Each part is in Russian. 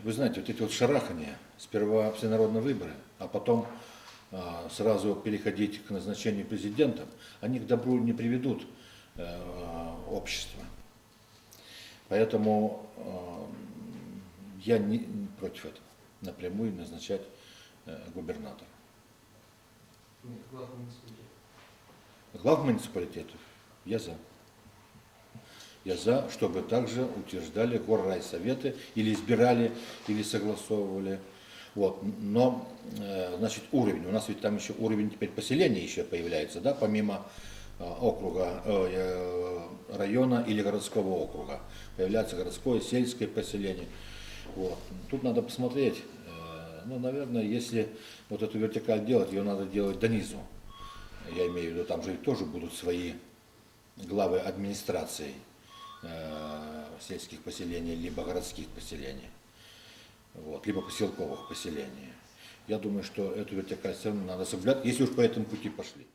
Вы знаете, вот эти вот шарахания, сперва всенародные выборы, а потом сразу переходить к назначению президента, они к добру не приведут общество. Поэтому я не против этого, напрямую назначать губернатора. Нет, глав муниципалитета. Глав муниципалитетов я за. Я за, чтобы также утверждали горрайсоветы или избирали, или согласовывали. Вот. Но, значит, уровень, у нас ведь там еще уровень теперь поселения еще появляется, да, помимо округа, района или городского округа. Появляется городское, сельское поселение. Вот. Тут надо посмотреть, ну, наверное, если вот эту вертикаль делать, ее надо делать до низу. Я имею в виду, там же тоже будут свои главы администрации сельских поселений, либо городских поселений, вот, либо поселковых поселений. Я думаю, что эту вертикаль все равно надо соблюдать, если уж по этому пути пошли.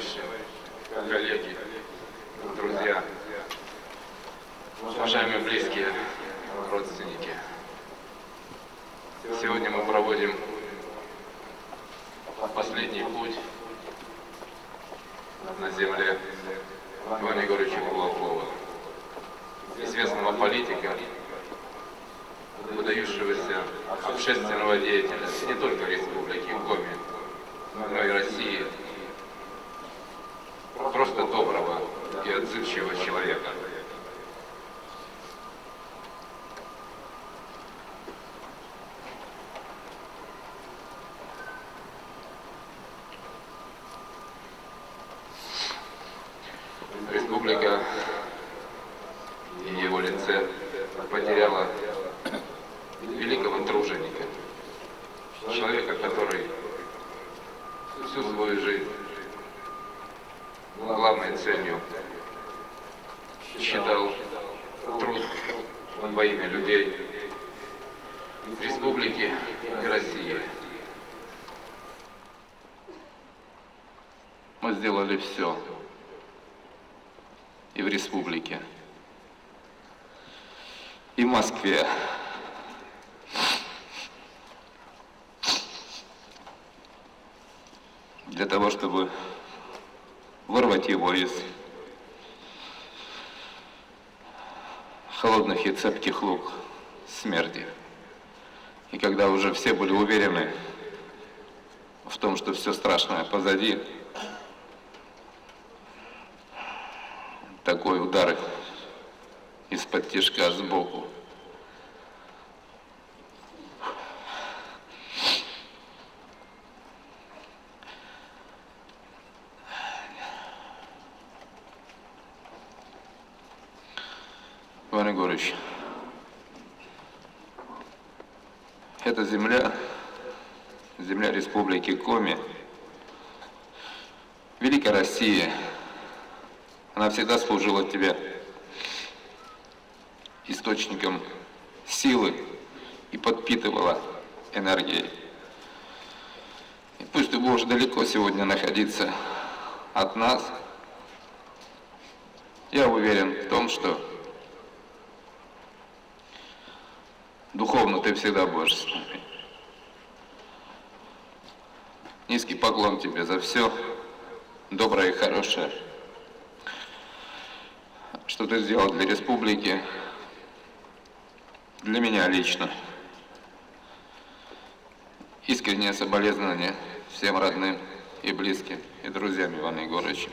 товарищи, коллеги, друзья, уважаемые близкие, родственники. Сегодня мы проводим последний путь на земле Ивана Егоровича Кулакова, известного политика, выдающегося общественного деятеля не только Республики Коми, но и России, просто доброго и отзывчивого человека. Республика и его лице потеряла великого труженика, человека, который всю свою жизнь главной целью считал труд во имя людей, республики и России. Мы сделали все и в республике, и в Москве. Для того, чтобы вырвать его из холодных и цепких лук смерти. И когда уже все были уверены в том, что все страшное позади, такой удар из-под тишка сбоку. Иван Егорович, эта земля Республики Коми, Великая Россия, она всегда служила тебе источником силы и подпитывала энергией. И пусть ты будешь далеко сегодня находиться от нас, я уверен в том, что духовно ты всегда будешь с нами. Низкий поклон тебе за все доброе и хорошее, что ты сделал для республики, для меня лично. Искреннее соболезнование всем родным и близким, и друзьям Ивана Егоровича.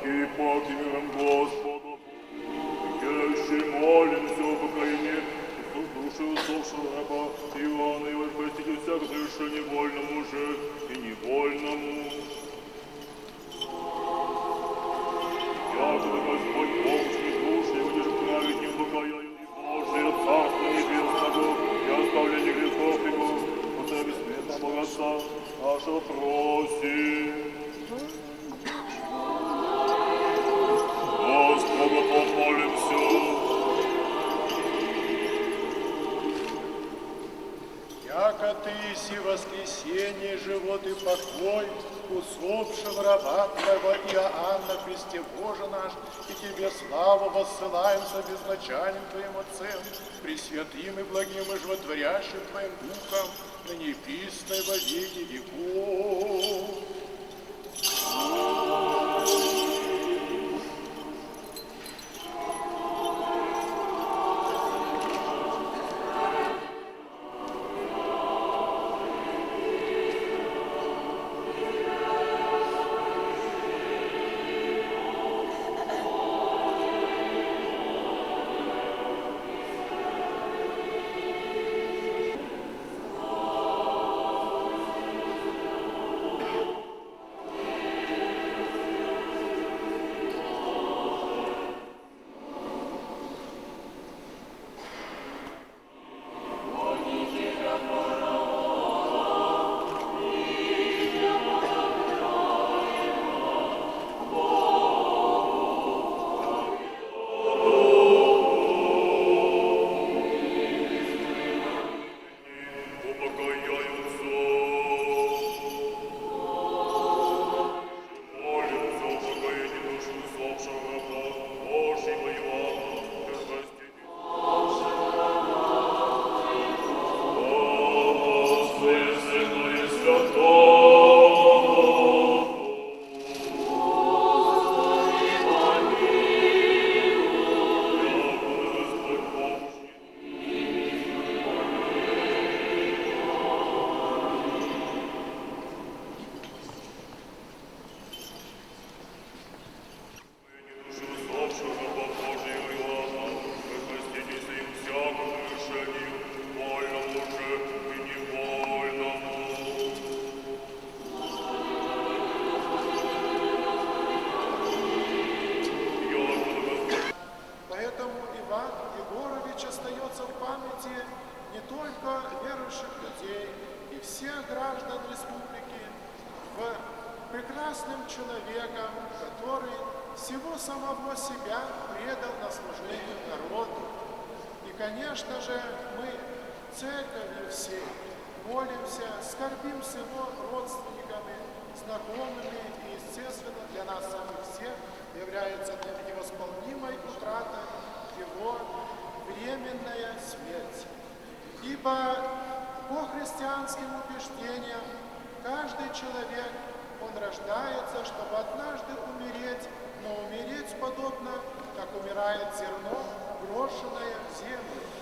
и паки миром Господа. Еще молимся о покаянии души усопшего раба Иоанна, и простите всякое совершение вольному же и невольному. Якобы Господь помощник души, и будешь праведнее покаянием и Божие Царство Небесного, и оставление грехов Его, по Тебе бессмертного Отца нашего просим. Господа помолимся. Яко Ты иси воскресение, живот и покой, усопшим раба Твоего Иоанна, Христе Боже наш, и Тебе славу воссылаем со безначальным Твоим Отцем, пресвятым и благим и животворящим Твоим Духом, ныне и присно и во веки веков. остается в памяти не только верующих людей и всех граждан республики в прекрасным человеком, который всего самого себя предал на служение народу. И, конечно же, мы, церковью всей, молимся, скорбим с его родственниками, знакомыми, и, естественно, для нас самих всех является невосполнимой утратой его временная смерть. Ибо по христианским убеждениям каждый человек, он рождается, чтобы однажды умереть, но умереть подобно, как умирает зерно, брошенное в землю.